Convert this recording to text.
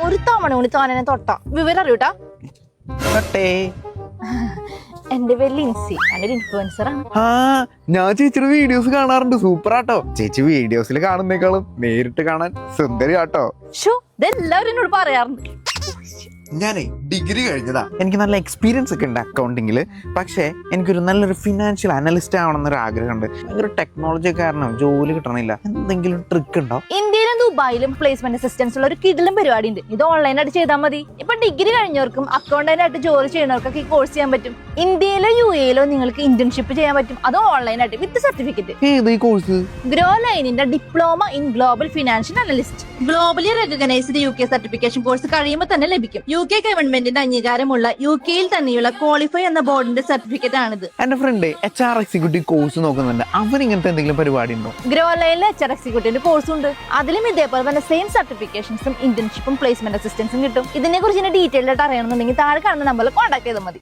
ഒരു തവണ കൂടി താനെ തൊട്ട വിവരം അറിയൂട്ടാ. എന്റെ പേര് ലിൻസി, ഞാനൊരു ഇൻഫ്ലുവൻസർ ആണ്. ഞാൻ ചേച്ചിയുടെ വീഡിയോസ് കാണാറുണ്ട്, സൂപ്പർ ആട്ടോ. ചേച്ചി വീഡിയോസിൽ കാണുന്നേക്കാളും നേരിട്ട് കാണാൻ സുന്ദരി ആട്ടോ. ഇതെല്ലാവരും എന്നോട് പറയാറുണ്ട്. ഞാനേ ഡിഗ്രി കഴിഞ്ഞതാ, എനിക്ക് നല്ല എക്സ്പീരിയൻസ് ഒക്കെ ഉണ്ട് അക്കൗണ്ടിങ്ങിൽ. പക്ഷേ എനിക്കൊരു നല്ലൊരു ഫിനാൻഷ്യൽ അനലിസ്റ്റ് ആവണമെന്നൊരു ആഗ്രഹമുണ്ട്. ഭയങ്കര ടെക്നോളജി കാരണം ജോലി കിട്ടണില്ല. എന്തെങ്കിലും ട്രിക്ക് ഉണ്ടോ? ഇന്ത്യയിലും ദുബായിലും പ്ലേസ്മെന്റ് അസിസ്റ്റൻസ് ഉള്ള ഒരു കിടിലം പരിപാടി ഉണ്ട്. ഇത് ഓൺലൈനായിട്ട് ചെയ്താൽ മതി. ഇപ്പൊ ഡിഗ്രി കഴിഞ്ഞവർക്കും അക്കൗണ്ടന്റായിട്ട് ജോലി ചെയ്യുന്നവർക്കൊക്കെ ഈ കോഴ്സ് ചെയ്യാൻ പറ്റും. ഇന്ത്യയിലോ UAE നിങ്ങൾക്ക് ഇന്റേൺഷിപ്പ് ചെയ്യാൻ പറ്റും, അത് ഓൺലൈനായിട്ട് വിത്ത് സർട്ടിഫിക്കറ്റ്. ഏത് ഈ കോഴ്സ്? ഗ്രോ ലൈനിന്റെ diploma in global financial analyst. Globally recognised UK certification course കഴിയുമ്പോൾ തന്നെ ലഭിക്കും. UK ഗവൺമെന്റിന്റെ അംഗീകാരമുള്ള UKയിൽ തന്നെയുള്ള ക്വാളിഫൈ എന്ന ബോർഡിന്റെ സർട്ടിഫിക്കറ്റ് ആണിത്. എന്റെ ഫ്രണ്ട് HR എക്സിക്യൂട്ടീവ് കോഴ്സ് നോക്കുന്നുണ്ട്. അവൻ ഇങ്ങനത്തെ എന്തെങ്കിലും പരിപാടി ഉണ്ടോ? ഗ്രോ ലൈനിലെ HR എക്സിക്യൂട്ടീവിന്റെ കോഴ്സ് ഉണ്ട്. അതിലും ഇതേപോലെ തന്നെ സെയിം സർട്ടിഫിക്കേഷൻസും ഇന്റേൺഷിപ്പും പ്ലേസ്മെന്റ് അസിസ്റ്റൻസും കിട്ടും. ഇതിനെ കുറിച്ച് ഡീറ്റെയിൽ ആയിട്ട് അറിയണമെന്നുണ്ടെങ്കിൽ താഴെ കാണുന്ന നമ്പറിൽ കോൺടാക്ട് ചെയ്താൽ മതി.